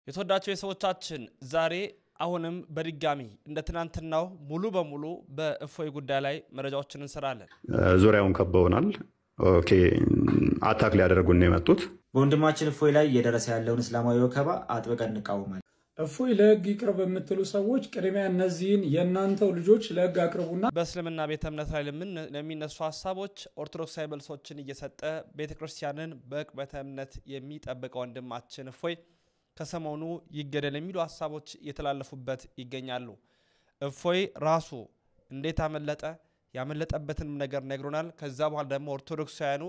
የተወዳቸው የሰዎቻችን ዛሬ አሁንም በድጋሚ እንደ ትናንትናው ሙሉ በሙሉ በእፎይ ጉዳይ ላይ መረጃዎችን እንሰራለን። ዙሪያውን ከበውናል። ኦኬ አታክ ሊያደርጉን ነው የመጡት። በወንድማችን እፎይ ላይ እየደረሰ ያለውን እስላማዊ ወከባ አጥብቀን እንቃወማለን። እፎይ ለህግ ይቅርብ የምትሉ ሰዎች ቅድሚያ እነዚህን የናንተው ልጆች ለህግ አቅርቡና በእስልምና ቤተ እምነት ላይ ለሚነሱ ሐሳቦች ኦርቶዶክሳዊ መልሶችን እየሰጠ ቤተክርስቲያንን በቅበተ እምነት የሚጠብቀው ወንድማችን እፎይ ከሰሞኑ ይገደል የሚሉ ሐሳቦች የተላለፉበት ይገኛሉ። እፎይ ራሱ እንዴት አመለጠ ያመለጠበትን ነገር ነግሮናል። ከዛ በኋላ ደግሞ ኦርቶዶክሳውያኑ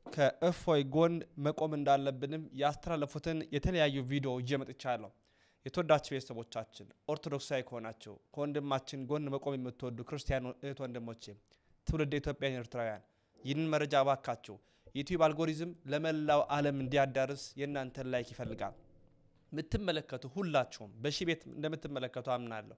ከእፎይ ጎን መቆም እንዳለብንም ያስተላለፉትን የተለያዩ ቪዲዮ እየመጥቻለሁ። የተወዳችሁ ቤተሰቦቻችን ኦርቶዶክሳዊ ከሆናችሁ ከወንድማችን ጎን መቆም የምትወዱ ክርስቲያን እህት ወንድሞቼ ትውልደ ኢትዮጵያውያን ኤርትራውያን ይህንን መረጃ ባካችሁ ዩቲዩብ አልጎሪዝም ለመላው ዓለም እንዲያዳርስ የእናንተን ላይክ ይፈልጋል። ምትመለከቱ ሁላችሁም በሺ ቤት እንደምትመለከቱ አምናለሁ።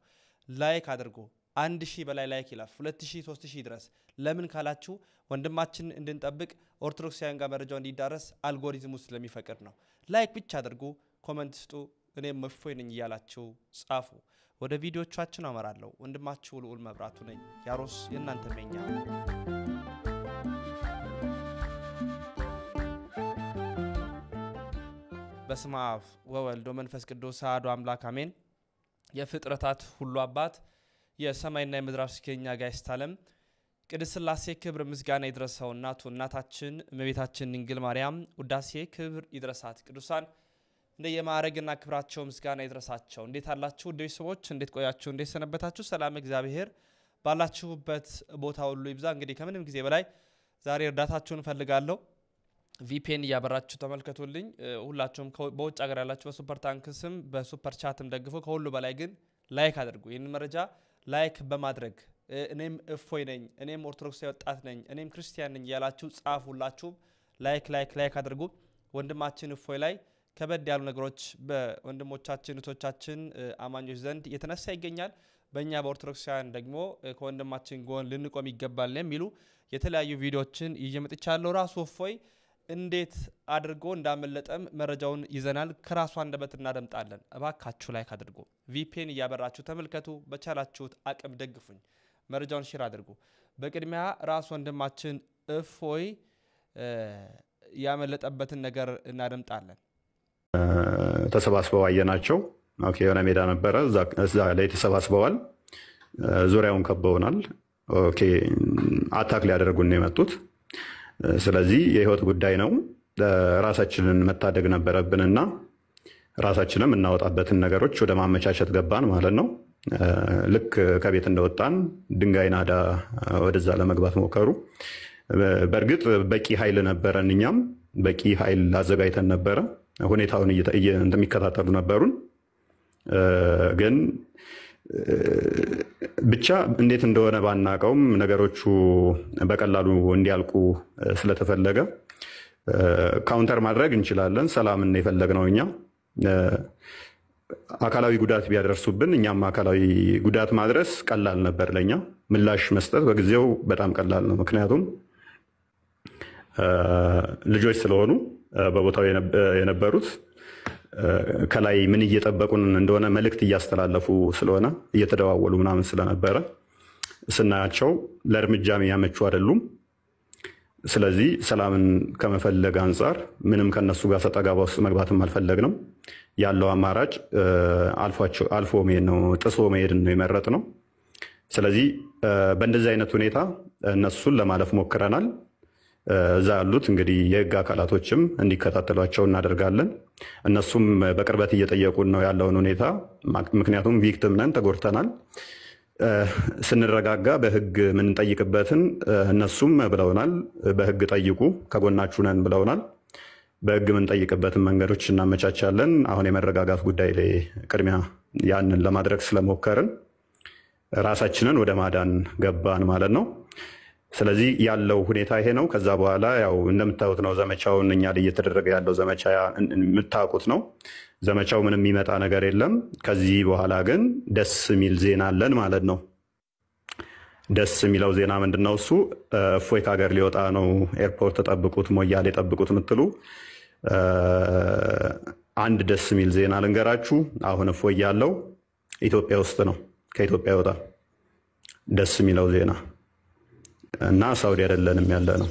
ላይክ አድርጉ። 1000 በላይ ላይክ ይላፍ 2000 3000 ድረስ ለምን ካላችሁ ወንድማችን እንድንጠብቅ ኦርቶዶክሳውያን ጋር መረጃው እንዲዳረስ አልጎሪዝሙ ስለሚፈቅድ ነው። ላይክ ብቻ አድርጉ፣ ኮሜንት ስጡ። እኔም እፎይ ነኝ እያላችሁ ጻፉ። ወደ ቪዲዮቻችን አመራለሁ። ወንድማችሁ ልዑል መብራቱ ነኝ። ያሮስ የእናንተ መኛ በስመ አብ ወወልድ ወመንፈስ ቅዱስ አሐዱ አምላክ አሜን። የፍጥረታት ሁሉ አባት የሰማይና የምድር አስገኛ ጋይስት ዓለም ቅድስት ሥላሴ ክብር ምስጋና ይድረሰው። እናታችን እመቤታችን ድንግል ማርያም ውዳሴ ክብር ይድረሳት። ቅዱሳን እንደ የማዕረግና ክብራቸው ምስጋና ይድረሳቸው። እንዴት አላችሁ ውድ ቤተሰቦች? እንዴት ቆያችሁ? እንዴት ሰነበታችሁ? ሰላም እግዚአብሔር ባላችሁበት ቦታ ሁሉ ይብዛ። እንግዲህ ከምንም ጊዜ በላይ ዛሬ እርዳታችሁን ፈልጋለሁ። ቪፒኤን እያበራችሁ ተመልከቱልኝ። ሁላችሁም በውጭ ሀገር ያላችሁ በሱፐር ታንክ ስም በሱፐር ቻትም ደግፉ። ከሁሉ በላይ ግን ላይክ አድርጉ። ይህን መረጃ ላይክ በማድረግ እኔም እፎይ ነኝ፣ እኔም ኦርቶዶክሳዊ ወጣት ነኝ፣ እኔም ክርስቲያን ነኝ ያላችሁ ጻፉላችሁ። ላይክ አድርጉ። ወንድማችን እፎይ ላይ ከበድ ያሉ ነገሮች በወንድሞቻችን እህቶቻችን አማኞች ዘንድ የተነሳ ይገኛል። በእኛ በኦርቶዶክሳውያን ደግሞ ከወንድማችን ጎን ልንቆም ይገባል የሚሉ የተለያዩ ቪዲዮዎችን ይየመጥቻለሁ። ራሱ እፎይ እንዴት አድርጎ እንዳመለጠም መረጃውን ይዘናል። ከራሱ አንደበት እናደምጣለን። እባካችሁ ላይክ አድርጉ። ቪፒኤን እያበራችሁ ተመልከቱ። በቻላችሁት አቅም ደግፉኝ። መረጃውን ሼር አድርጉ። በቅድሚያ ራሱ ወንድማችን እፎይ ያመለጠበትን ነገር እናደምጣለን። ተሰባስበው አየናቸው። ኦኬ የሆነ ሜዳ ነበረ፣ እዛ ላይ ተሰባስበዋል። ዙሪያውን ከበውናል። ኦኬ አታክ ሊያደርጉን ነው የመጡት። ስለዚህ የህይወት ጉዳይ ነው። ራሳችንን መታደግ ነበረብንና ራሳችንን እናወጣበትን ነገሮች ወደ ማመቻቸት ገባን ማለት ነው። ልክ ከቤት እንደወጣን ድንጋይ ናዳ ወደዛ ለመግባት ሞከሩ። በእርግጥ በቂ ኃይል ነበረን፣ እኛም በቂ ኃይል አዘጋጅተን ነበረ። ሁኔታውን እንደሚከታተሉ ነበሩን። ግን ብቻ እንዴት እንደሆነ ባናቀውም ነገሮቹ በቀላሉ እንዲያልቁ ስለተፈለገ ካውንተር ማድረግ እንችላለን። ሰላምን የፈለግነው እኛ አካላዊ ጉዳት ቢያደርሱብን እኛም አካላዊ ጉዳት ማድረስ ቀላል ነበር ለኛ። ምላሽ መስጠት በጊዜው በጣም ቀላል ነው። ምክንያቱም ልጆች ስለሆኑ በቦታው የነበሩት ከላይ ምን እየጠበቁን እንደሆነ መልእክት እያስተላለፉ ስለሆነ እየተደዋወሉ ምናምን ስለነበረ ስናያቸው ለእርምጃ የሚያመቹ አይደሉም። ስለዚህ ሰላምን ከመፈለግ አንጻር ምንም ከነሱ ጋር ሰጠጋባ ውስጥ መግባትም አልፈለግንም። ያለው አማራጭ አልፎ መሄድ ነው፣ ጥሶ መሄድ ነው የመረጥነው። ስለዚህ በእንደዚህ አይነት ሁኔታ እነሱን ለማለፍ ሞክረናል። እዛ ያሉት እንግዲህ የህግ አካላቶችም እንዲከታተሏቸው እናደርጋለን። እነሱም በቅርበት እየጠየቁን ነው ያለውን ሁኔታ። ምክንያቱም ቪክቲም ነን፣ ተጎድተናል። ስንረጋጋ በህግ የምንጠይቅበትን እነሱም ብለውናል። በህግ ጠይቁ ከጎናችሁ ነን ብለውናል። በህግ የምንጠይቅበትን መንገዶች እናመቻቻለን። አሁን የመረጋጋት ጉዳይ ላይ ቅድሚያ ያንን ለማድረግ ስለሞከርን ራሳችንን ወደ ማዳን ገባን ማለት ነው። ስለዚህ ያለው ሁኔታ ይሄ ነው። ከዛ በኋላ ያው እንደምታዩት ነው ዘመቻውን እኛ ላይ እየተደረገ ያለው ዘመቻ የምታውቁት ነው። ዘመቻው ምንም የሚመጣ ነገር የለም። ከዚህ በኋላ ግን ደስ የሚል ዜና አለን ማለት ነው። ደስ የሚለው ዜና ምንድነው? እሱ እፎይ ከሀገር ሊወጣ ነው። ኤርፖርት ተጠብቁት፣ ሞያሌ ጠብቁት የምትሉ አንድ ደስ የሚል ዜና ልንገራችሁ። አሁን እፎይ ያለው ኢትዮጵያ ውስጥ ነው። ከኢትዮጵያ ይወጣል። ደስ የሚለው ዜና እና ሳውዲ አይደለንም ያለ ነው፣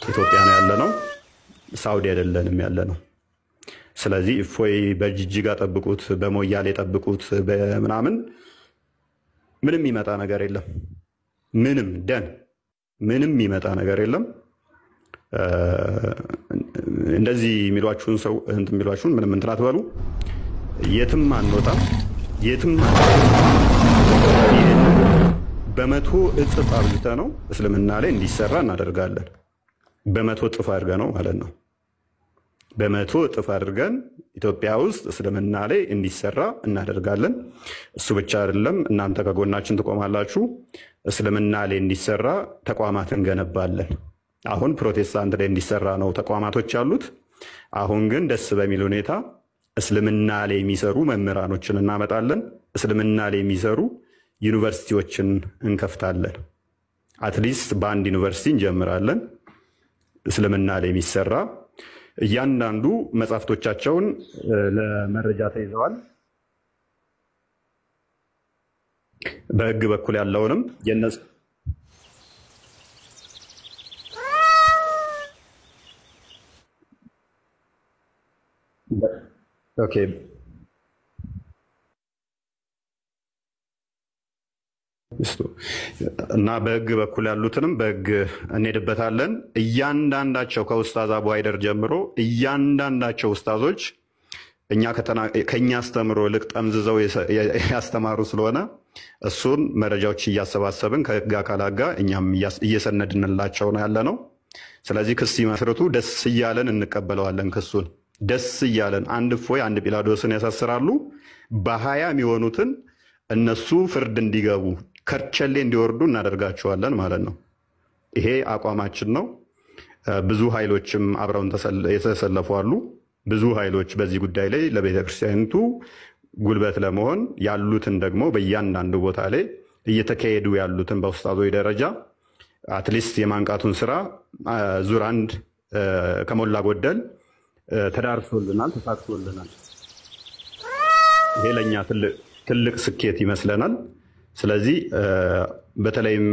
ኢትዮጵያ ነው ያለ ነው። ሳውዲ አይደለንም ያለ ነው። ስለዚህ እፎይ በጅጅጋ ጠብቁት፣ በሞያሌ ጠብቁት፣ በምናምን ምንም ይመጣ ነገር የለም። ምንም ይመጣ ነገር የለም። እንደዚህ የሚሏችሁን ሰው እንትን የሚሏችሁን ምንም እንትን አትበሉ። የትም አንወጣም፣ የትም በመቶ እጥፍ አብዝተ ነው እስልምና ላይ እንዲሰራ እናደርጋለን። በመቶ እጥፍ አድርገ ነው ማለት ነው። በመቶ እጥፍ አድርገን ኢትዮጵያ ውስጥ እስልምና ላይ እንዲሰራ እናደርጋለን። እሱ ብቻ አይደለም፣ እናንተ ከጎናችን ትቆማላችሁ። እስልምና ላይ እንዲሰራ ተቋማት እንገነባለን። አሁን ፕሮቴስታንት ላይ እንዲሰራ ነው ተቋማቶች ያሉት። አሁን ግን ደስ በሚል ሁኔታ እስልምና ላይ የሚሰሩ መምህራኖችን እናመጣለን። እስልምና ላይ የሚሰሩ ዩኒቨርሲቲዎችን እንከፍታለን። አትሊስት በአንድ ዩኒቨርሲቲ እንጀምራለን። እስልምና ላይ የሚሰራ እያንዳንዱ መጽሐፍቶቻቸውን ለመረጃ ተይዘዋል። በህግ በኩል ያለውንም የነሱ ኦኬ እና በህግ በኩል ያሉትንም በህግ እንሄድበታለን። እያንዳንዳቸው ከኡስታዝ አቡ ሃይደር ጀምሮ እያንዳንዳቸው ኡስታዞች ከኛ አስተምሮ ልቅ ጠምዝዘው ያስተማሩ ስለሆነ እሱን መረጃዎች እያሰባሰብን ከህግ አካላት ጋር እኛም እየሰነድንላቸው ነው ያለ ነው። ስለዚህ ክስ ይመስርቱ፣ ደስ እያለን እንቀበለዋለን። ክሱን ደስ እያለን አንድ እፎይ አንድ ጲላዶስን ያሳስራሉ። በ20 የሚሆኑትን እነሱ ፍርድ እንዲገቡ ከርቸሌ እንዲወርዱ እናደርጋቸዋለን ማለት ነው። ይሄ አቋማችን ነው። ብዙ ኃይሎችም አብረውን የተሰለፉ አሉ። ብዙ ኃይሎች በዚህ ጉዳይ ላይ ለቤተክርስቲያኒቱ ጉልበት ለመሆን ያሉትን ደግሞ በእያንዳንዱ ቦታ ላይ እየተካሄዱ ያሉትን በኡስታዞች ደረጃ አትሊስት የማንቃቱን ስራ ዙር አንድ ከሞላ ጎደል ተዳርሶልናል፣ ተሳክቶልናል። ይሄ ለእኛ ትልቅ ስኬት ይመስለናል። ስለዚህ በተለይም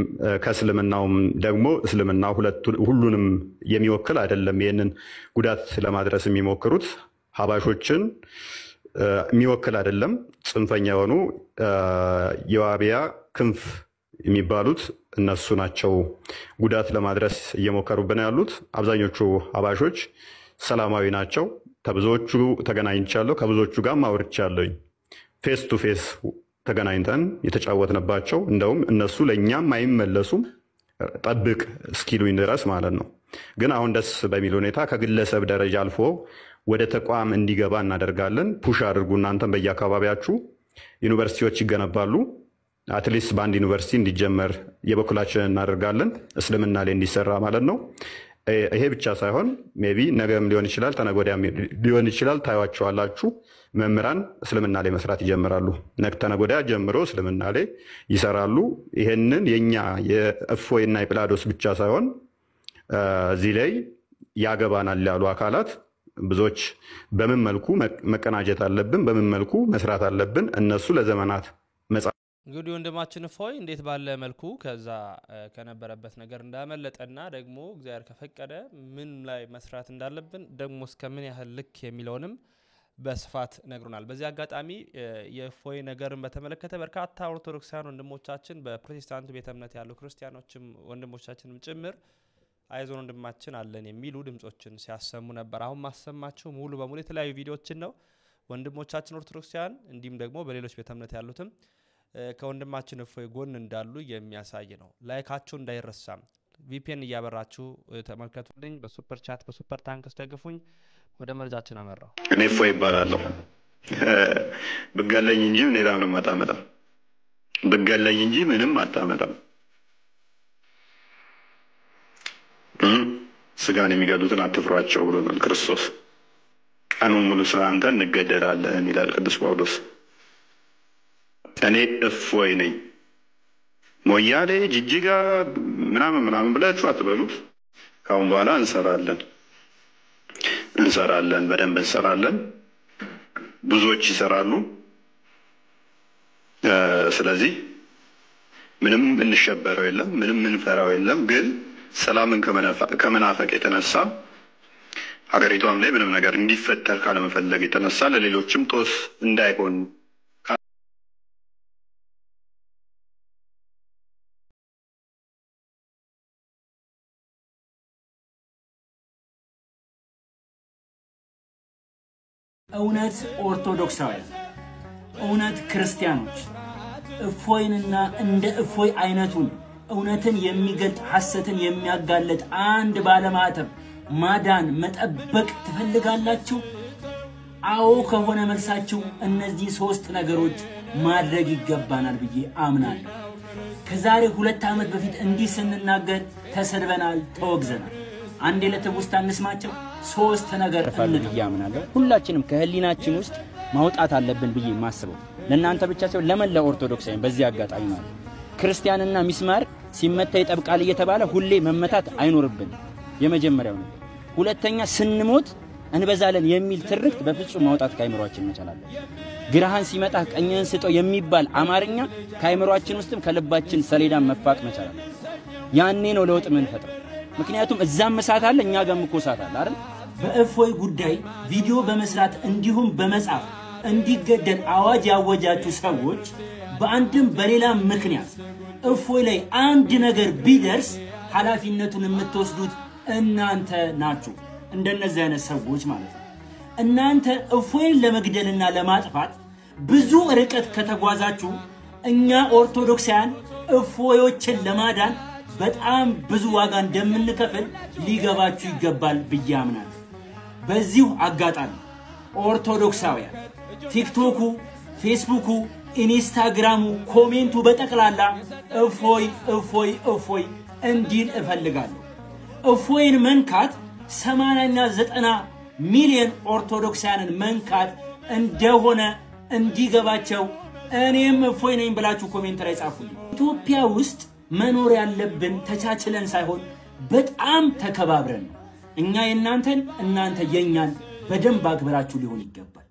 ከእስልምናውም ደግሞ እስልምና ሁሉንም የሚወክል አይደለም። ይህንን ጉዳት ለማድረስ የሚሞክሩት ሀባሾችን የሚወክል አይደለም። ጽንፈኛ የሆኑ የዋቢያ ክንፍ የሚባሉት እነሱ ናቸው ጉዳት ለማድረስ እየሞከሩብን ያሉት። አብዛኞቹ ሀባሾች ሰላማዊ ናቸው። ከብዙዎቹ ተገናኝቻለሁ፣ ከብዙዎቹ ጋር አውርቻለሁኝ። ፌስ ቱ ፌስ ተገናኝተን የተጫወትንባቸው፣ እንደውም እነሱ ለእኛም አይመለሱም ጠብቅ እስኪሉኝ ድረስ ማለት ነው። ግን አሁን ደስ በሚል ሁኔታ ከግለሰብ ደረጃ አልፎ ወደ ተቋም እንዲገባ እናደርጋለን። ፑሽ አድርጉ። እናንተም በየአካባቢያችሁ ዩኒቨርሲቲዎች ይገነባሉ። አትሊስት በአንድ ዩኒቨርሲቲ እንዲጀመር የበኩላችንን እናደርጋለን፣ እስልምና ላይ እንዲሰራ ማለት ነው። ይሄ ብቻ ሳይሆን ሜይ ቢ ነገም ሊሆን ይችላል፣ ተነገ ወዲያም ሊሆን ይችላል። ታዩዋቸዋላችሁ። መምህራን እስልምና ላይ መስራት ይጀምራሉ። ተነገ ወዲያ ጀምሮ እስልምና ላይ ይሰራሉ። ይሄንን የኛ የእፎይና የጲላዶስ ብቻ ሳይሆን እዚህ ላይ ያገባናል ያሉ አካላት ብዙዎች በምን መልኩ መቀናጀት አለብን፣ በምን መልኩ መስራት አለብን እነሱ ለዘመናት እንግዲህ ወንድማችን እፎይ እንዴት ባለ መልኩ ከዛ ከነበረበት ነገር እንዳመለጠና ደግሞ እግዚአብሔር ከፈቀደ ምን ላይ መስራት እንዳለብን ደግሞ እስከምን ያህል ልክ የሚለውንም በስፋት ነግሩናል። በዚህ አጋጣሚ የእፎይ ነገርን በተመለከተ በርካታ ኦርቶዶክሳውያን ወንድሞቻችን በፕሮቴስታንት ቤተ እምነት ያሉ ክርስቲያኖችም ወንድሞቻችንም ጭምር አይዞን ወንድማችን አለን የሚሉ ድምጾችን ሲያሰሙ ነበር። አሁን ማሰማቸው ሙሉ በሙሉ የተለያዩ ቪዲዮዎችን ነው። ወንድሞቻችን ኦርቶዶክሳውያን እንዲም ደግሞ በሌሎች ቤተ እምነት ያሉትም ከወንድማችን እፎይ ጎን እንዳሉ የሚያሳይ ነው። ላይካችሁ እንዳይረሳም ቪፒኤን እያበራችሁ ተመልከቱልኝ። በሱፐር ቻት በሱፐር ታንክስ ደግፉኝ። ወደ መረጃችን አመራው። እኔ እፎይ ይባላለሁ። ብገለኝ እንጂ ሌላ ምንም አታመጣም። ብገለኝ እንጂ ምንም አታመጣም። ስጋን የሚገሉትን አትፍሯቸው ብሎናል ክርስቶስ። ቀኑን ሙሉ ስለ አንተ እንገደላለን ይላል ቅዱስ ጳውሎስ። እኔ እፎይ ነኝ። ሞያሌ ጅጅጋ ምናምን ብላችሁ አትበሉት። ካሁን በኋላ እንሰራለን፣ በደንብ እንሰራለን። ብዙዎች ይሰራሉ። ስለዚህ ምንም እንሸበረው የለም፣ ምንም እንፈራው የለም። ግን ሰላምን ከመናፈቅ የተነሳ ሀገሪቷም ላይ ምንም ነገር እንዲፈጠር ካለመፈለግ የተነሳ ለሌሎችም ጦስ እንዳይሆን እውነት ኦርቶዶክሳውያን እውነት ክርስቲያኖች እፎይንና እንደ እፎይ አይነቱን እውነትን የሚገልጥ ሐሰትን የሚያጋለጥ አንድ ባለማተብ ማዳን መጠበቅ ትፈልጋላችሁ? አዎ ከሆነ መልሳችሁ እነዚህ ሶስት ነገሮች ማድረግ ይገባናል ብዬ አምናለሁ። ከዛሬ 2 ዓመት በፊት እንዲህ ስንናገር ተሰድበናል፣ ተወግዘናል። አንድ ለተውስታ እንስማቸው። ሶስት ነገር እንያምናለን ሁላችንም ከህሊናችን ውስጥ ማውጣት አለብን ብዬ ማስበው ለእናንተ ብቻ ሳይሆን ለመላው ኦርቶዶክሳውያን በዚህ አጋጣሚ ማለት ክርስቲያንና ሚስማር ሲመታ ይጠብቃል እየተባለ ሁሌ መመታት አይኖርብን። የመጀመሪያው ነው። ሁለተኛ ስንሞት እንበዛለን የሚል ትርክት በፍጹም ማውጣት ካይምሮአችን መቻላለን። ግራህን ሲመጣ ቀኝህን ስጠው የሚባል አማርኛ ካይምሮአችን ውስጥም ከልባችን ሰሌዳን መፋቅ መቻላለን። ያኔ ነው ለውጥ ምን ፈጥረው። ምክንያቱም እዛም መሳት አለ እኛ ጋርም እኮ ሳት አለ አይደል? በእፎይ ጉዳይ ቪዲዮ በመስራት እንዲሁም በመጻፍ እንዲገደል አዋጅ ያወጃችሁ ሰዎች በአንድም በሌላ ምክንያት እፎይ ላይ አንድ ነገር ቢደርስ ኃላፊነቱን የምትወስዱት እናንተ ናችሁ። እንደነዚህ አይነት ሰዎች ማለት ነው። እናንተ እፎይን ለመግደልና ለማጥፋት ብዙ ርቀት ከተጓዛችሁ እኛ ኦርቶዶክሳውያን እፎዮችን ለማዳን በጣም ብዙ ዋጋ እንደምንከፍል ሊገባችሁ ይገባል ብዬ አምናለሁ። በዚሁ አጋጣሚ ኦርቶዶክሳውያን ቲክቶኩ፣ ፌስቡኩ፣ ኢንስታግራሙ፣ ኮሜንቱ በጠቅላላ እፎይ እፎይ እፎይ እንዲል እፈልጋለሁ። እፎይን መንካት 80 እና 90 ሚሊዮን ኦርቶዶክሳውያንን መንካት እንደሆነ እንዲገባቸው እኔም እፎይ ነኝ ብላችሁ ኮሜንት ላይ ጻፉልኝ። ኢትዮጵያ ውስጥ መኖር ያለብን ተቻችለን ሳይሆን በጣም ተከባብረን ነው። እኛ የናንተን እናንተ የኛን በደንብ አክብራችሁ ሊሆን ይገባል።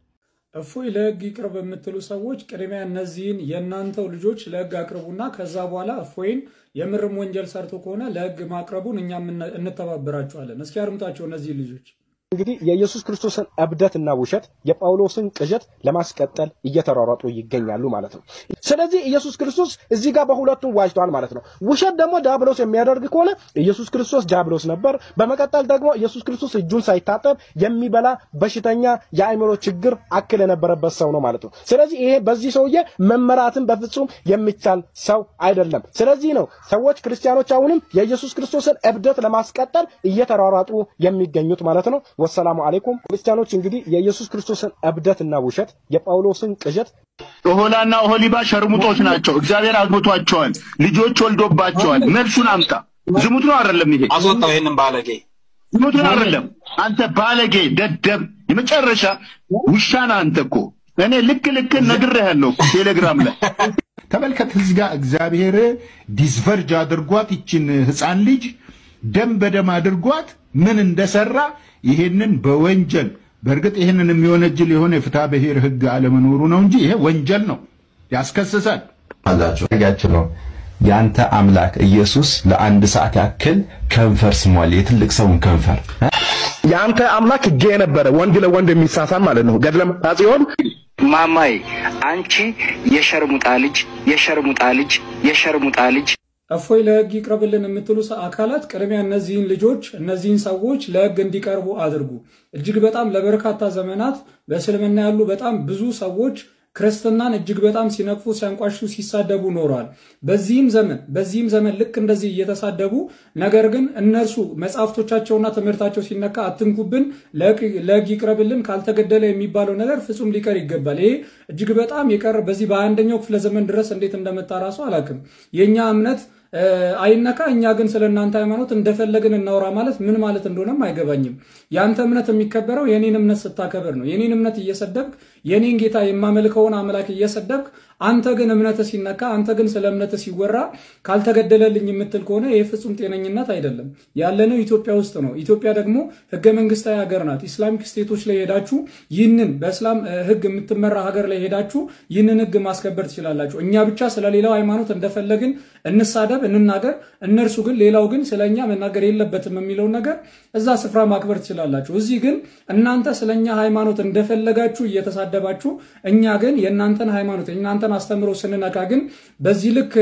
እፎይ ለህግ ይቅርብ የምትሉ ሰዎች ቅድሚያ እነዚህን የናንተው ልጆች ለህግ አቅርቡና ከዛ በኋላ እፎይን የምርም ወንጀል ሰርቶ ከሆነ ለህግ ማቅረቡን እኛም እንተባበራችኋለን። እስኪ አርምታቸው እነዚህ ልጆች። እንግዲህ የኢየሱስ ክርስቶስን እብደትና ውሸት የጳውሎስን ቅዠት ለማስቀጠል እየተሯሯጡ ይገኛሉ ማለት ነው። ስለዚህ ኢየሱስ ክርስቶስ እዚህ ጋር በሁለቱም ዋጅቷል ማለት ነው። ውሸት ደግሞ ዲያብሎስ የሚያደርግ ከሆነ ኢየሱስ ክርስቶስ ዲያብሎስ ነበር። በመቀጠል ደግሞ ኢየሱስ ክርስቶስ እጁን ሳይታጠብ የሚበላ በሽተኛ የአእምሮ ችግር አክል የነበረበት ሰው ነው ማለት ነው። ስለዚህ ይሄ በዚህ ሰውዬ መመራትን በፍጹም የሚቻል ሰው አይደለም። ስለዚህ ነው ሰዎች ክርስቲያኖች አሁንም የኢየሱስ ክርስቶስን እብደት ለማስቀጠል እየተሯሯጡ የሚገኙት ማለት ነው። ወሰላሙ አለይኩም ክርስቲያኖች። እንግዲህ የኢየሱስ ክርስቶስን እብደትና ውሸት የጳውሎስን ቅዠት ኦሆላና ኦሆሊባ ሸርሙጦች ናቸው። እግዚአብሔር አግብቷቸዋል፣ ልጆች ወልዶባቸዋል። መልሱን አምጣ። ዝሙት ነው አይደለም? ይሄ አስወጣው። ይሄንን ባለጌ ዝሙት ነው አይደለም? አንተ ባለጌ ደደብ የመጨረሻ ውሻና አንተ እኮ እኔ ልክ ነግሬሃለሁ ቴሌግራም ላይ ተመልከት። እዚህ ጋር እግዚአብሔር ዲስቨርጅ አድርጓት ይችን ህፃን ልጅ ደም በደም አድርጓት ምን እንደሰራ ይሄንን በወንጀል በእርግጥ ይሄንን የሚወነጅል የሆነ የፍትሐ ብሔር ህግ አለመኖሩ ነው እንጂ ይሄ ወንጀል ነው፣ ያስከስሳል። አላችሁ ነው ያንተ አምላክ ኢየሱስ ለአንድ ሰዓት ያክል ከንፈር ስሟል፣ የትልቅ ሰውን ከንፈር። ያንተ አምላክ ጌ ነበረ፣ ወንድ ለወንድ የሚሳሳም ማለት ነው። ገድለም አጽዮን ማማይ አንቺ የሸርሙጣ ልጅ እፎይ ለህግ ይቅረብልን የምትሉ አካላት ቅድሚያ እነዚህን ሰዎች ለህግ እንዲቀርቡ አድርጉ። እጅግ በጣም ለበርካታ ዘመናት በእስልምና ያሉ በጣም ብዙ ሰዎች ክርስትናን እጅግ በጣም ሲነቅፉ ሲያንቋሹ ሲሳደቡ ኖረዋል። በዚህም ዘመን ልክ እንደዚህ እየተሳደቡ ነገር ግን እነርሱ መጻፍቶቻቸውና ትምህርታቸው ሲነካ አትንኩብን፣ ለህግ ይቅረብልን ካልተገደለ የሚባለው ነገር ፍጹም ሊቀር ይገባል። ይሄ እጅግ በጣም የቀረ በዚህ በ21ኛው ክፍለ ዘመን ድረስ እንዴት እንደመጣ ራሱ አላውቅም። የኛ እምነት አይነካ፣ እኛ ግን ስለናንተ ሃይማኖት እንደፈለግን እናውራ ማለት ምን ማለት እንደሆነም አይገባኝም። ያንተ እምነት የሚከበረው የኔን እምነት ስታከብር ነው። የኔን እምነት እየሰደብክ የኔን ጌታ የማመልከውን አምላክ እየሰደብክ አንተ ግን እምነት ሲነካ አንተ ግን ስለ እምነት ሲወራ ካልተገደለልኝ የምትል ከሆነ ይሄ ፍጹም ጤነኝነት አይደለም። ያለነው ኢትዮጵያ ውስጥ ነው። ኢትዮጵያ ደግሞ ህገ መንግስታዊ ሀገር ናት። ኢስላሚክ ስቴቶች ላይ ሄዳችሁ ይህንን በእስላም ህግ የምትመራ ሀገር ላይ ሄዳችሁ ይህንን ህግ ማስከበር ትችላላችሁ። እኛ ብቻ ስለሌላው ሃይማኖት እንደፈለግን እንሳደብ እንናገር፣ እነርሱ ግን ሌላው ግን ስለኛ መናገር የለበትም የሚለው ነገር እዛ ስፍራ ማክበር ትችላላችሁ። እዚህ ግን እናንተ ስለኛ ሃይማኖት እንደፈለጋችሁ እየተሳደባችሁ እኛ ግን የእናንተን ሃይማኖት የእናንተን አስተምሮ ስንነካ ግን በዚህ ልክ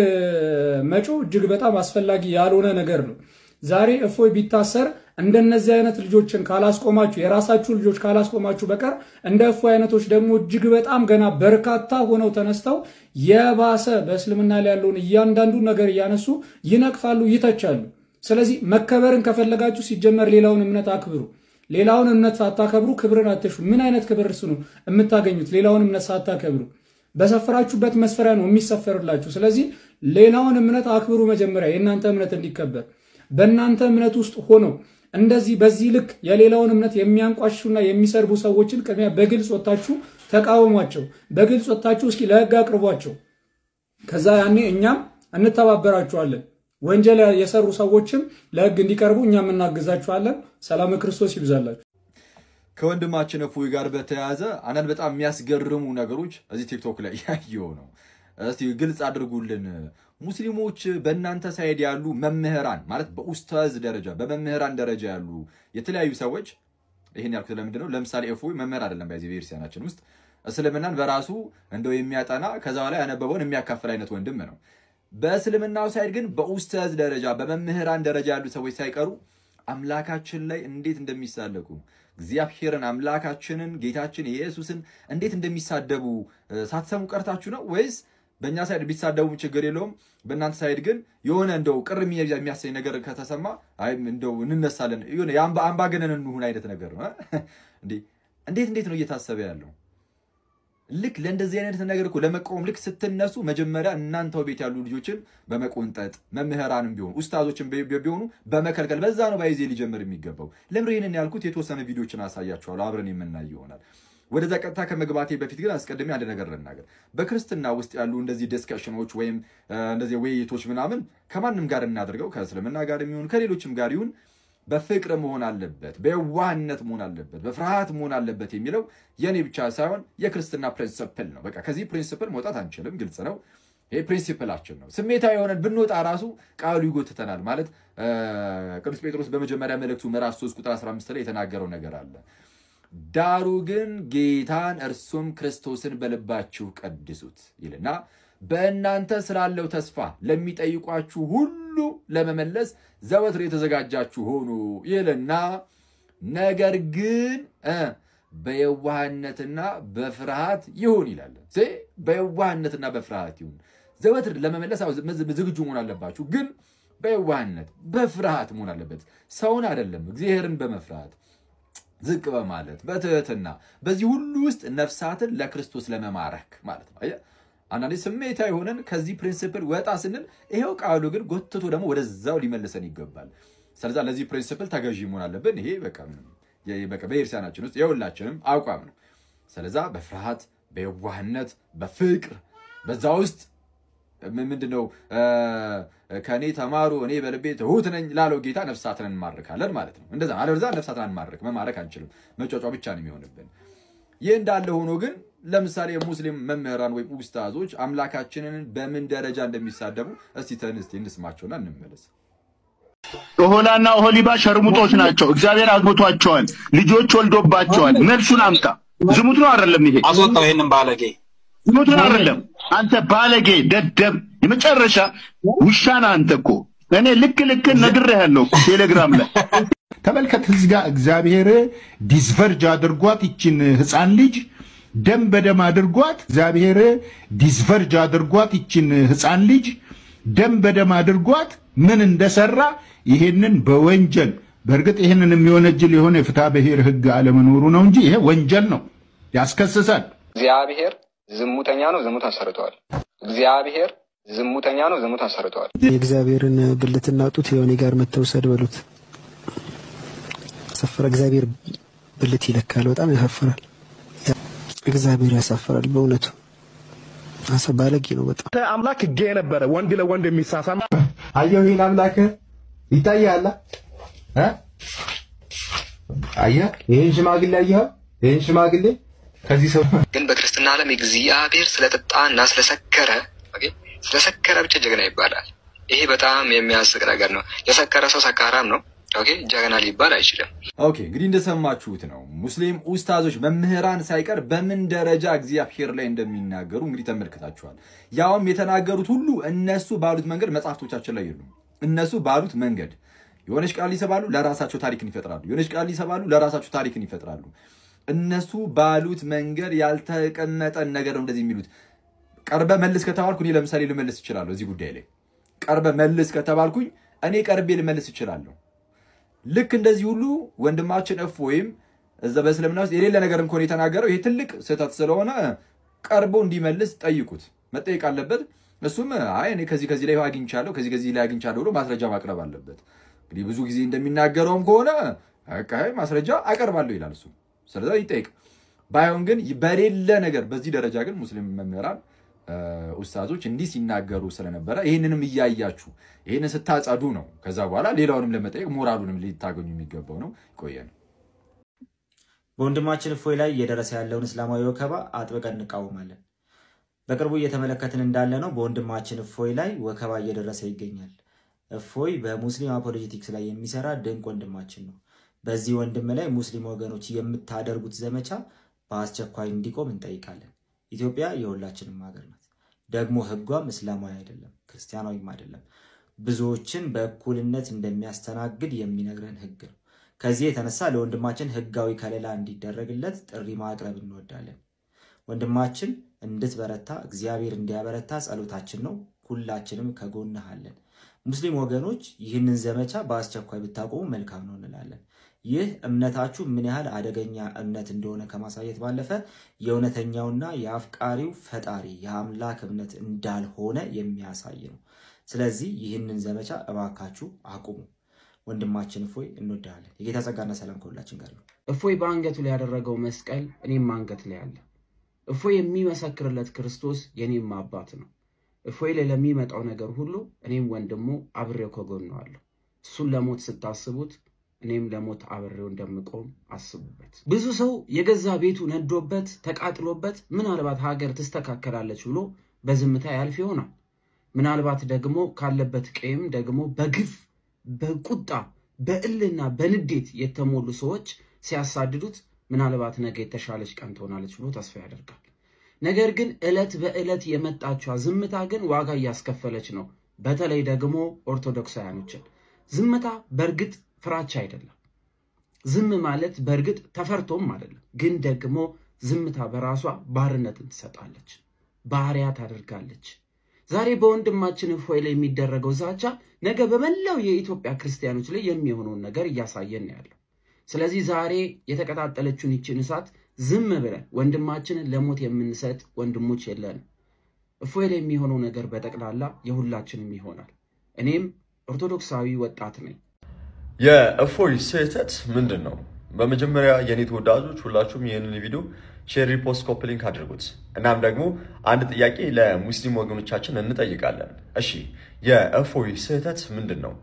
መጮ እጅግ በጣም አስፈላጊ ያልሆነ ነገር ነው። ዛሬ እፎይ ቢታሰር እንደነዚህ አይነት ልጆችን ካላስቆማችሁ የራሳችሁ ልጆች ካላስቆማችሁ በቀር እንደ እፎይ አይነቶች ደግሞ እጅግ በጣም ገና በርካታ ሆነው ተነስተው የባሰ በእስልምና ላይ ያለውን እያንዳንዱ ነገር እያነሱ ይነቅፋሉ፣ ይተቻሉ። ስለዚህ መከበርን ከፈለጋችሁ ሲጀመር ሌላውን እምነት አክብሩ። ሌላውን እምነት ሳታከብሩ ክብርን አትሹ። ምን አይነት ክብር ነው የምታገኙት? ሌላውን እምነት ሳታከብሩ በሰፈራችሁበት መስፈሪያ ነው የሚሰፈርላችሁ። ስለዚህ ሌላውን እምነት አክብሩ። መጀመሪያ የእናንተ እምነት እንዲከበር በእናንተ እምነት ውስጥ ሆነው እንደዚህ በዚህ ልክ የሌላውን እምነት የሚያንቋሹና የሚሰርቡ ሰዎችን ቅድሚያ በግልጽ ወጣችሁ ተቃወሟቸው። በግልጽ ወጣችሁ እስኪ ለህግ አቅርቧቸው። ከዛ ያኔ እኛም እንተባበራችኋለን። ወንጀል የሰሩ ሰዎችም ለህግ እንዲቀርቡ እኛም እናግዛችኋለን። ሰላም ክርስቶስ ይብዛላችሁ። ከወንድማችን እፎይ ጋር በተያያዘ አንዳንድ በጣም የሚያስገርሙ ነገሮች እዚህ ቲክቶክ ላይ ያየው ነው። እስቲ ግልጽ አድርጉልን። ሙስሊሞች በእናንተ ሳይድ ያሉ መምህራን ማለት በኡስታዝ ደረጃ በመምህራን ደረጃ ያሉ የተለያዩ ሰዎች ይሄን ያልኩት ለምንድን ነው? ለምሳሌ እፎይ መምህር አይደለም። በዚህ ቤተክርስቲያናችን ውስጥ እስልምናን በራሱ እንደው የሚያጠና ከዛ በኋላ ያነበበውን የሚያካፍል አይነት ወንድም ነው። በእስልምናው ሳይድ ግን በኡስታዝ ደረጃ በመምህራን ደረጃ ያሉ ሰዎች ሳይቀሩ አምላካችን ላይ እንዴት እንደሚሳለቁ እግዚአብሔርን አምላካችንን ጌታችን ኢየሱስን እንዴት እንደሚሳደቡ ሳትሰሙ ቀርታችሁ ነው ወይስ በእኛ ሳይድ ቢሳደቡ ችግር የለውም በእናንተ ሳይድ ግን የሆነ እንደው ቅር የሚያሰኝ ነገር ከተሰማ አይ እንደው እንነሳለን የሆነ አምባገነን እንሁን አይነት ነገር ነው እንዴ? እንዴት ነው እየታሰበ ያለው? ልክ ለእንደዚህ አይነት ነገር እኮ ለመቆም ልክ ስትነሱ መጀመሪያ እናንተው ቤት ያሉ ልጆችን በመቆንጠጥ መምህራንም ቢሆኑ ኡስታዞችን ቢሆኑ በመከልከል በዛ ነው ባይዜ ሊጀምር የሚገባው። ለምን ይሄንን ያልኩት የተወሰነ ቪዲዮችን አሳያችኋለሁ አብረን የምናይ ይሆናል። ወደዛ ቀጥታ ከመግባቴ በፊት ግን አስቀድሜ አንድ ነገር ልናገር። በክርስትና ውስጥ ያሉ እንደዚህ ዲስከሽኖች ወይም እንደዚህ ውይይቶች ምናምን ከማንም ጋር እናድርገው ከእስልምና ጋር የሚሆን ከሌሎችም ጋር ይሁን በፍቅር መሆን አለበት፣ በዋህነት መሆን አለበት፣ በፍርሃት መሆን አለበት የሚለው የኔ ብቻ ሳይሆን የክርስትና ፕሪንሲፕል ነው። በቃ ከዚህ ፕሪንሲፕል መውጣት አንችልም፣ ግልጽ ነው። ይሄ ፕሪንሲፕላችን ነው። ስሜታዊ የሆነን ብንወጣ ራሱ ቃሉ ይጎትተናል። ማለት ቅዱስ ጴጥሮስ በመጀመሪያ መልእክቱ ምዕራፍ 3 ቁጥር 15 ላይ የተናገረው ነገር አለ። ዳሩ ግን ጌታን እርሱም ክርስቶስን በልባችሁ ቀድሱት ይልና በእናንተ ስላለው ተስፋ ለሚጠይቋችሁ ሁሉ ለመመለስ ዘወትር የተዘጋጃችሁ ሆኑ ይልና ነገር ግን በየዋህነትና በፍርሃት ይሁን ይላል። በየዋህነትና በፍርሃት ይሁን። ዘወትር ለመመለስ ዝግጁ መሆን አለባችሁ፣ ግን በየዋህነት በፍርሃት መሆን አለበት። ሰውን አይደለም እግዚአብሔርን በመፍራት ዝቅ በማለት በትህትና በዚህ ሁሉ ውስጥ ነፍሳትን ለክርስቶስ ለመማረክ ማለት ነው። አንዳንዴ ስሜታዊ ሆነን ከዚህ ፕሪንሲፕል ወጣ ስንል ይሄው ቃሉ ግን ጎትቶ ደግሞ ወደዛው ሊመልሰን ይገባል። ስለዚህ ለዚህ ፕሪንሲፕል ተገዢ መሆን አለብን። ይሄ በቃ በቤተክርስቲያናችን ውስጥ የሁላችንም አቋም ነው። ስለዚህ በፍርሃት በየዋህነት በፍቅር በዛ ውስጥ ምንድነው ከኔ ተማሩ እኔ በልቤ ትሁት ነኝ ላለው ጌታ ነፍሳትን እንማርካለን ማለት ነው። እንደዛ አለበለዚያ ነፍሳትን መማረክ አንችልም። መጫጫ ብቻ ነው የሚሆንብን። ይህ እንዳለ ሆኖ ግን ለምሳሌ የሙስሊም መምህራን ወይም ኡስታዞች አምላካችንን በምን ደረጃ እንደሚሳደቡ እስቲ እንስማቸውና እንመለስ። ኦሆላና ኦሆሊባ ሸርሙጦች ናቸው። እግዚአብሔር አግብቷቸዋል፣ ልጆች ወልዶባቸዋል። መልሱን አምጣ። ዝሙት ነው አይደለም? ይሄ አስወጣው። ይሄንን ባለጌ ዝሙት ነው አይደለም? አንተ ባለጌ ደደብ የመጨረሻ ውሻና አንተ እኮ እኔ ልክ ነግሬሃለሁ ቴሌግራም ላይ ተመልከት። እዚህ ጋር እግዚአብሔር ዲስቨርጅ አድርጓት ይችን ህፃን ልጅ ደም በደም አድርጓት። እግዚአብሔር ዲስቨርጅ አድርጓት ይችን ህፃን ልጅ ደም በደም አድርጓት ምን እንደሰራ ይሄንን በወንጀል በእርግጥ ይሄንን የሚወነጅል የሆነ የፍትሐ ብሔር ህግ አለመኖሩ ነው እንጂ ይሄ ወንጀል ነው፣ ያስከስሳል። እግዚአብሔር ዝሙተኛ ነው፣ ዝሙት አሰርቷል። እግዚአብሔር ዝሙተኛ ነው፣ ዝሙት አሰርቷል። የእግዚአብሔርን ብልትና ጡት የሆነ ጋር መተውሰድ በሉት ሰፈረ። እግዚአብሔር ብልት ይለካል፣ በጣም ያሳፍራል። እግዚአብሔር ያሳፍራል በእውነቱ አሰባለቂ ነው በጣም አምላክ ጌ ነበረ ወንድ ለወንድ የሚሳሳም አየሁ ይሄን አምላክ ይታያል አየህ ይሄን ሽማግሌ አየኸው ይሄን ሽማግሌ ከዚህ ሰው ግን በክርስትና ዓለም እግዚአብሔር ስለጠጣና ስለሰከረ ስለሰከረ ብቻ ጀግና ይባላል። ይሄ በጣም የሚያስቅ ነገር ነው። የሰከረ ሰው ሰካራም ነው። ጀግና ሊባል አይችልም። እንግዲህ እንደሰማችሁት ነው ሙስሊም ኡስታዞች መምህራን ሳይቀር በምን ደረጃ እግዚአብሔር ላይ እንደሚናገሩ እንግዲህ ተመልክታችኋል። ያውም የተናገሩት ሁሉ እነሱ ባሉት መንገድ መጽሐፍቶቻችን ላይ የሉም። እነሱ ባሉት መንገድ የሆነች ቃል ይሰባሉ፣ ለራሳቸው ታሪክን ይፈጥራሉ። የሆነች ቃል ይሰባሉ፣ ለራሳቸው ታሪክን ይፈጥራሉ። እነሱ ባሉት መንገድ ያልተቀመጠ ነገር ነው እንደዚህ የሚሉት። ቀርበ መልስ ከተባልኩ እኔ ለምሳሌ ልመልስ እችላለሁ። እዚህ ጉዳይ ላይ ቀርበ መልስ ከተባልኩኝ እኔ ቀርቤ ልመልስ እችላለሁ። ልክ እንደዚህ ሁሉ ወንድማችን እፎይም እዛ በእስልምና ውስጥ የሌለ ነገር እንኳን የተናገረው ይሄ ትልቅ ስህተት ስለሆነ ቀርቦ እንዲመልስ ጠይቁት። መጠየቅ አለበት። እሱም አይ እኔ ከዚህ ላይ አግኝቻለሁ ከዚህ ላይ አግኝቻለሁ ብሎ ማስረጃ ማቅረብ አለበት። እንግዲህ ብዙ ጊዜ እንደሚናገረውም ከሆነ አቃይ ማስረጃ አቀርባለሁ ይላል እሱ። ስለዚህ ይጠይቅ። ባይሆን ግን በሌለ ነገር በዚህ ደረጃ ግን ሙስሊም መምህራን ኡስታዞች እንዲህ ሲናገሩ ስለነበረ ይሄንንም እያያችሁ ይሄንን ስታጸዱ ነው ከዛ በኋላ ሌላውንም ለመጠየቅ ሞራሉንም ሊታገኙ የሚገባው ነው። ቆየን። በወንድማችን እፎይ ላይ እየደረሰ ያለውን እስላማዊ ወከባ አጥብቀን እንቃወማለን። በቅርቡ እየተመለከትን እንዳለ ነው በወንድማችን እፎይ ላይ ወከባ እየደረሰ ይገኛል። እፎይ በሙስሊም አፖሎጂቲክስ ላይ የሚሰራ ድንቅ ወንድማችን ነው። በዚህ ወንድም ላይ ሙስሊም ወገኖች የምታደርጉት ዘመቻ በአስቸኳይ እንዲቆም እንጠይቃለን። ኢትዮጵያ የሁላችንም ሀገር ናት። ደግሞ ህጓም እስላማዊ አይደለም ክርስቲያናዊም አይደለም። ብዙዎችን በእኩልነት እንደሚያስተናግድ የሚነግረን ህግ ነው። ከዚህ የተነሳ ለወንድማችን ህጋዊ ከለላ እንዲደረግለት ጥሪ ማቅረብ እንወዳለን። ወንድማችን እንድትበረታ እግዚአብሔር እንዲያበረታ ጸሎታችን ነው። ሁላችንም ከጎንህ አለን። ሙስሊም ወገኖች ይህንን ዘመቻ በአስቸኳይ ብታቆሙ መልካም ነው እንላለን። ይህ እምነታችሁ ምን ያህል አደገኛ እምነት እንደሆነ ከማሳየት ባለፈ የእውነተኛውና የአፍቃሪው ፈጣሪ የአምላክ እምነት እንዳልሆነ የሚያሳይ ነው። ስለዚህ ይህንን ዘመቻ እባካችሁ አቁሙ። ወንድማችን እፎይ እንወዳለን። የጌታ ጸጋና ሰላም ከሁላችን ጋር ይሁን። እፎይ በአንገቱ ላይ ያደረገው መስቀል እኔም አንገት ላይ አለ። እፎይ የሚመሰክርለት ክርስቶስ የኔም አባት ነው። እፎይ ላይ ለሚመጣው ነገር ሁሉ እኔም ወንድሙ አብሬው ከጎኑ አለሁ። እሱን ለሞት ስታስቡት እኔም ለሞት አብሬው እንደምቆም አስቡበት። ብዙ ሰው የገዛ ቤቱ ነዶበት ተቃጥሎበት ምናልባት ሀገር ተስተካከላለች ብሎ በዝምታ ያልፍ ይሆናል። ምናልባት ደግሞ ካለበት ቀይም ደግሞ በግፍ በቁጣ በእልና በንዴት የተሞሉ ሰዎች ሲያሳድዱት ምናልባት ነገ የተሻለች ቀን ትሆናለች ብሎ ተስፋ ያደርጋል። ነገር ግን እለት በእለት የመጣችው ዝምታ ግን ዋጋ ያስከፈለች ነው። በተለይ ደግሞ ኦርቶዶክሳውያኖችን ዝምታ በርግጥ ፍራቻ አይደለም። ዝም ማለት በርግጥ ተፈርቶም አይደለም። ግን ደግሞ ዝምታ በራሷ ባርነትን ትሰጣለች፣ ባሪያ ታደርጋለች። ዛሬ በወንድማችን እፎይ ላይ የሚደረገው ዛቻ ነገ በመላው የኢትዮጵያ ክርስቲያኖች ላይ የሚሆነውን ነገር እያሳየን ያለው። ስለዚህ ዛሬ የተቀጣጠለችውን ይችን እሳት ዝም ብለን ወንድማችንን ለሞት የምንሰጥ ወንድሞች የለን። እፎይ ላይ የሚሆነው ነገር በጠቅላላ የሁላችንም ይሆናል። እኔም ኦርቶዶክሳዊ ወጣት ነኝ። የእፎይ ስህተት ምንድነው? በመጀመሪያ የኔ ተወዳጆች ሁላችሁም ይሄንን ቪዲዮ ሼር፣ ሪፖስት፣ ኮፒ ሊንክ አድርጉት። እናም ደግሞ አንድ ጥያቄ ለሙስሊም ወገኖቻችን እንጠይቃለን። እሺ የእፎይ ስህተት ምንድነው?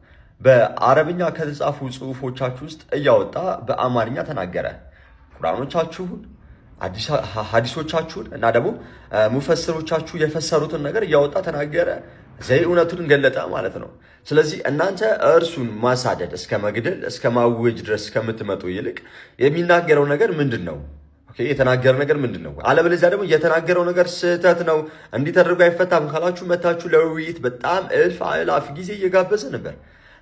በአረብኛ ከተጻፉ ጽሁፎቻችሁ ውስጥ እያወጣ በአማርኛ ተናገረ። ቁርአኖቻችሁን ሐዲሶቻችሁን እና ደግሞ ሙፈስሮቻችሁ የፈሰሩትን ነገር እያወጣ ተናገረ። ዘይ እውነቱን ገለጠ ማለት ነው። ስለዚህ እናንተ እርሱን ማሳደድ እስከ መግደል እስከ ማወጅ ድረስ ከምትመጡ ይልቅ የሚናገረው ነገር ምንድነው? ኦኬ የተናገረው ነገር ምንድነው? አለበለዚያ ደግሞ የተናገረው ነገር ስህተት ነው እንዲህ ተደርጎ አይፈታም ካላችሁ መታችሁ ለውይይት በጣም እልፍ አእላፍ ጊዜ እየጋበዘ ነበር።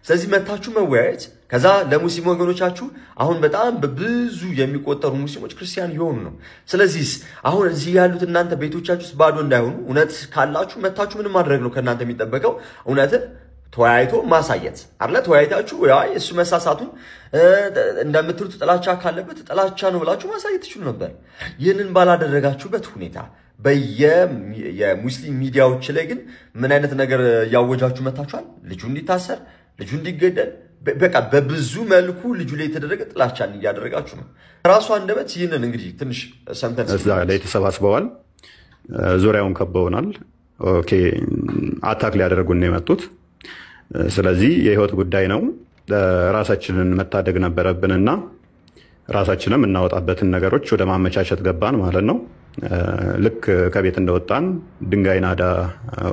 ስለዚህ መታችሁ መወያየት ከዛ ለሙስሊም ወገኖቻችሁ አሁን በጣም በብዙ የሚቆጠሩ ሙስሊሞች ክርስቲያን ይሆኑ ነው። ስለዚህ አሁን እዚህ ያሉት እናንተ ቤቶቻችሁ ውስጥ ባዶ እንዳይሆኑ እውነት ካላችሁ መታችሁ ምን ማድረግ ነው ከእናንተ የሚጠበቀው? እውነትን ተወያይቶ ማሳየት አይደለ? ተወያይታችሁ ያይ እሱ መሳሳቱን እንደምትሉት ጥላቻ ካለበት ጥላቻ ነው ብላችሁ ማሳየት ትችሉ ነበር። ይህንን ባላደረጋችሁበት ሁኔታ የሙስሊም ሚዲያዎች ላይ ግን ምን አይነት ነገር ያወጃችሁ መታችኋል? ልጁ እንዲታሰር፣ ልጁ እንዲገደል በቃ በብዙ መልኩ ልጁ ላይ የተደረገ ጥላቻን እያደረጋችሁ ነው። ራሱ አንደበት ይህንን እንግዲህ ትንሽ ሰምተን እዛ ላይ ተሰባስበዋል፣ ዙሪያውን ከበውናል። ኦኬ አታክ ሊያደርጉን ነው የመጡት። ስለዚህ የህይወት ጉዳይ ነው። ራሳችንን መታደግ ነበረብንና ራሳችንን እናወጣበትን ነገሮች ወደ ማመቻቸት ገባን ማለት ነው። ልክ ከቤት እንደወጣን ድንጋይ ናዳ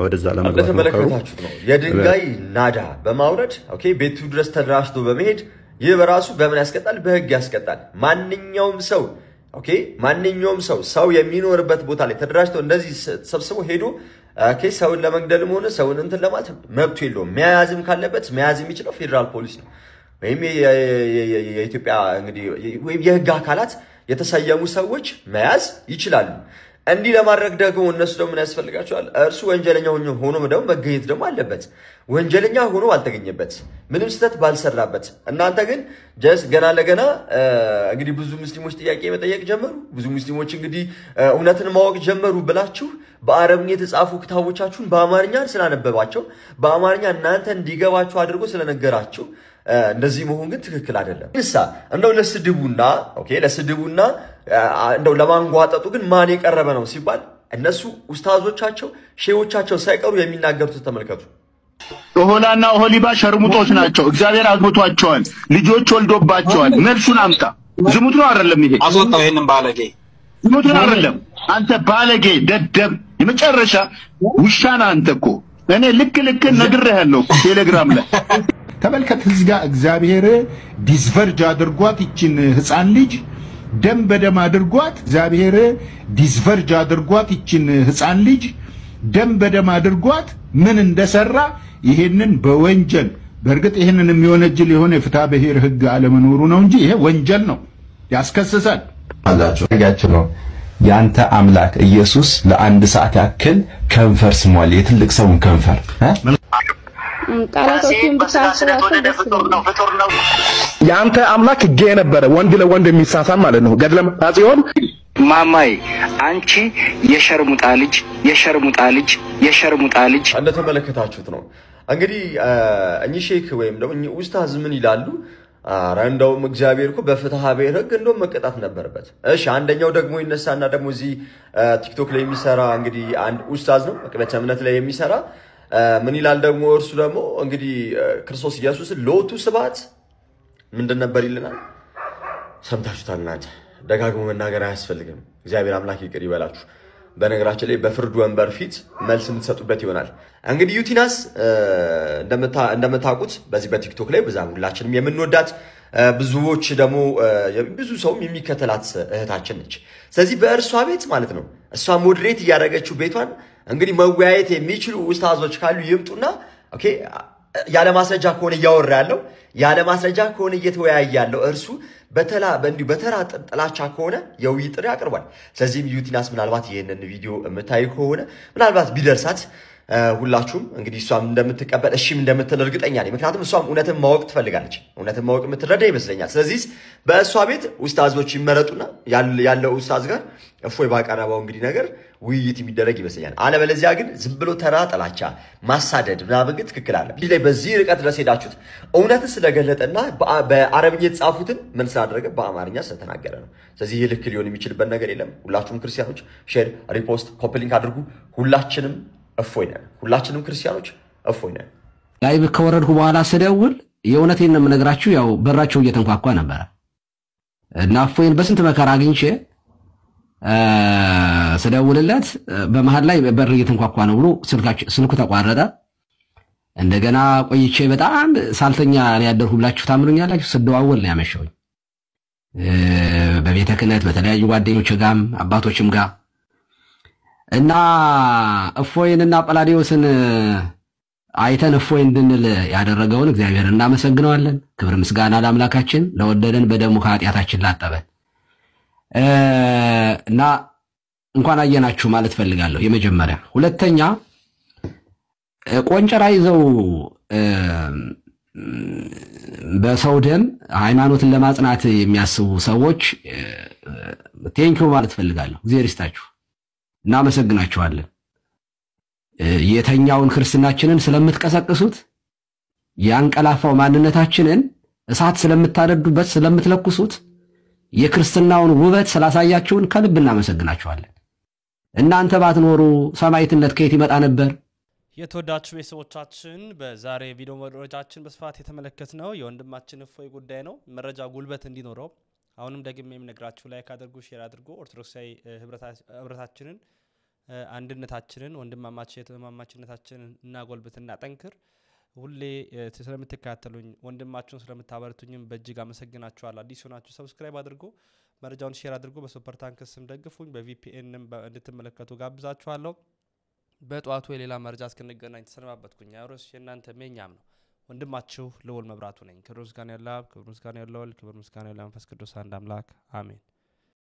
ወደዛ ለመግባት ተመለከታችሁት ነው። የድንጋይ ናዳ በማውረድ ኦኬ ቤቱ ድረስ ተደራጅቶ በመሄድ ይህ በራሱ በምን ያስቀጣል? በህግ ያስቀጣል። ማንኛውም ሰው ኦኬ ማንኛውም ሰው የሚኖርበት ቦታ ላይ ተደራጅቶ እንደዚህ ተሰብስቦ ሄዶ ኦኬ ሰውን ለመግደልም ሆነ ሰውን እንትን ለማለት መብቱ የለውም። መያዝም ካለበት መያዝ የሚችለው ፌደራል ፖሊስ ነው ወይም የኢትዮጵያ እንግዲህ ወይም የህግ አካላት የተሰየሙ ሰዎች መያዝ ይችላሉ። እንዲህ ለማድረግ ደግሞ እነሱ ደግሞ ምን ያስፈልጋቸዋል? እርሱ ወንጀለኛ ሆኖ ደግሞ መገኘት ደግሞ አለበት። ወንጀለኛ ሆኖ ባልተገኘበት ምንም ስህተት ባልሰራበት፣ እናንተ ግን ጀስት ገና ለገና እንግዲህ ብዙ ሙስሊሞች ጥያቄ መጠየቅ ጀመሩ። ብዙ ሙስሊሞች እንግዲህ እውነትን ማወቅ ጀመሩ ብላችሁ በአረብኛ የተጻፉ ክታቦቻችሁን በአማርኛ ስላነበባቸው በአማርኛ እናንተ እንዲገባችሁ አድርጎ ስለነገራችሁ እንደዚህ መሆን ግን ትክክል አይደለም። እሳ እንደው ለስድቡና ኦኬ ለስድቡና እንደው ለማንጓጠጡ ግን ማን የቀረበ ነው ሲባል እነሱ ኡስታዞቻቸው ሼዎቻቸው ሳይቀሩ የሚናገሩት ተመልከቱ። ኦሆላና ኦሆሊባ ሸርሙጦች ናቸው። እግዚአብሔር አግብቷቸዋል፣ ልጆች ወልዶባቸዋል። መልሱን አምጣ። ዝሙት ነው አይደለም? ይሄ አስወጣው። ይሄንን ባለጌ ዝሙት ነው አይደለም? አንተ ባለጌ ደደብ የመጨረሻ ውሻ ነህ አንተ እኮ። እኔ ልክ ነግሬሃለሁ ቴሌግራም ላይ ተመልከት። እዚህ ጋር እግዚአብሔር ዲስቨርጅ አድርጓት ይችን ህፃን ልጅ ደም በደም አድርጓት። እግዚአብሔር ዲስቨርጅ አድርጓት ይችን ህፃን ልጅ ደም በደም አድርጓት ምን እንደሰራ ይሄንን በወንጀል በእርግጥ ይሄንን የሚወነጅል የሆነ የፍትሐ ብሔር ህግ አለመኖሩ ነው እንጂ ይሄ ወንጀል ነው፣ ያስከስሳል። አላችሁ ነው ያንተ አምላክ ኢየሱስ ለአንድ ሰዓት ያክል ከንፈር ስሟል፣ የትልቅ ሰውን ከንፈር ቃላቶችን ብታስባቸው ነው። ያንተ አምላክ ጌ ነበረ፣ ወንድ ለወንድ የሚሳሳም ማለት ነው። ገድለም አጽዮን ማማይ አንቺ የሸርሙጣ ልጅ እንደተመለከታችሁት ነው እንግዲህ እኚህ ሼክ ወይም ደግሞ እኚህ ኡስታዝ ምን ይላሉ? ኧረ እንደውም እግዚአብሔር እኮ በፍትሐ ብሔር ህግ እንደውም መቀጣት ነበረበት። እሺ አንደኛው ደግሞ ይነሳና ደግሞ እዚህ ቲክቶክ ላይ የሚሰራ እንግዲህ አንድ ኡስታዝ ነው መቅደተ እምነት ላይ የሚሰራ ምን ይላል ደግሞ እርሱ ደግሞ እንግዲህ ክርስቶስ ኢየሱስን ሎቱ ስብሐት ምንድን ነበር ይልናል? ሰምታችሁታል እናንተ። ደጋግሞ መናገር አያስፈልግም። እግዚአብሔር አምላክ ይቅር ይበላችሁ። በነገራችን ላይ በፍርድ ወንበር ፊት መልስ የምትሰጡበት ይሆናል። እንግዲህ ዩቲናስ እንደምታውቁት በዚህ በቲክቶክ ላይ በዛም ሁላችንም የምንወዳት ብዙዎች ደግሞ ብዙ ሰውም የሚከተላት እህታችን ነች። ስለዚህ በእርሷ ቤት ማለት ነው እሷ ሞዴሬት እያደረገችው ቤቷን እንግዲህ መወያየት የሚችሉ ኡስታዞች ካሉ ይምጡና ኦኬ ያለ ማስረጃ ከሆነ እያወራ ያለው ያለ ማስረጃ ከሆነ እየተወያየ ያለው እርሱ በተራ ጥላቻ ከሆነ የውይይት ጥሪ አቅርቧል። ስለዚህም ዩቲናስ ምናልባት ይህንን ቪዲዮ የምታይ ከሆነ ምናልባት ቢደርሳት ሁላችሁም እንግዲህ እሷም እንደምትቀበል እሺም እንደምትል እርግጠኛ ነኝ። ምክንያቱም እሷም እውነትን ማወቅ ትፈልጋለች፣ እውነትን ማወቅ የምትረዳ ይመስለኛል። ስለዚህ በእሷ ቤት ኡስታዞች ይመረጡና ያለው ኡስታዝ ጋር እፎይ ባቀረበው እንግዲህ ነገር ውይይት የሚደረግ ይመስለኛል። አለበለዚያ ግን ዝም ብሎ ተራ ጥላቻ ማሳደድ ምናምን ግን ትክክል አለ። ላይ በዚህ ርቀት ድረስ ሄዳችሁት እውነትን ስለገለጠና በአረብኛ የተጻፉትን ምን ስላደረገ በአማርኛ ስለተናገረ ነው። ስለዚህ ይህ ልክ ሊሆን የሚችልበት ነገር የለም። ሁላችሁም ክርስቲያኖች ሼር፣ ሪፖስት፣ ኮፕሊንክ አድርጉ። ሁላችንም እፎይ ነን። ሁላችንም ክርስቲያኖች እፎይ ነን። ላይቭ ከወረድኩ በኋላ ስደውል የእውነቴን ነው የምነግራችሁ፣ ያው በራቸው እየተንኳኳ ነበረ እና እፎይን በስንት መከራ አግኝቼ ስደውልለት በመሃል ላይ በር እየተንኳኳ ነው ብሎ ስልኩ ተቋረጠ። እንደገና ቆይቼ በጣም ሳልተኛ ያደርኩላችሁ ታምኑኛላችሁ። ስደዋወል ነው ያመሸውኝ በቤተ ክህነት በተለያዩ ጓደኞች ጋርም አባቶችም ጋር እና እፎይንና ጳላዲዮስን አይተን እፎይ እንድንል ያደረገውን እግዚአብሔር እናመሰግነዋለን። ክብር ምስጋና ለአምላካችን ለወደደን በደሙ ከኃጢአታችን ላጠበን እና እንኳን አየናችሁ ማለት ፈልጋለሁ። የመጀመሪያ ሁለተኛ ቆንጨራ ይዘው በሰው ደም ሃይማኖትን ለማጽናት የሚያስቡ ሰዎች ቴንኪው ማለት ፈልጋለሁ። እግዚአብሔር ይስጣችሁ፣ እናመሰግናችኋለን። የተኛውን ክርስትናችንን ስለምትቀሰቅሱት ያንቀላፋው ማንነታችንን እሳት ስለምታደዱበት ስለምትለኩሱት የክርስትናውን ውበት ስላሳያችሁን ከልብ እናመሰግናችኋለን። እናንተ ባትኖሩ ሰማዕትነት ከየት ይመጣ ነበር? የተወዳችሁ ቤተሰቦቻችን በዛሬ ቪዲዮ መረጃችን በስፋት የተመለከትነው የወንድማችን እፎይ ጉዳይ ነው። መረጃ ጉልበት እንዲኖረው አሁንም ደግሜ የምነግራችሁ ላይክ አድርጉ፣ ሼር አድርጉ። ኦርቶዶክሳዊ ህብረታችንን አንድነታችንን ወንድማማችነታችንን እናጎልብትና ጠንክር። ሁሌ ስለምትከታተሉኝ ወንድማችሁን ስለምታበረቱኝም በእጅግ አመሰግናችኋለሁ። አዲስ ሆናችሁ ሰብስክራይብ አድርጉ፣ መረጃውን ሼር አድርጉ። በሱፐር ታንክስ ስም ደግፉኝ፣ በቪፒኤንም እንድትመለከቱ ጋብዛችኋለሁ። በጧቱ የሌላ መረጃ እስክንገናኝ ተሰናበትኩኝ። አውርስ የእናንተ መኛም ነው። ወንድማችሁ ልዑል መብራቱ ነኝ። ክብር ምስጋና ያለ አብ፣ ክብር ምስጋና ያለ ወልድ፣ ክብር ምስጋና ያለ መንፈስ ቅዱስ አንድ አምላክ አሜን።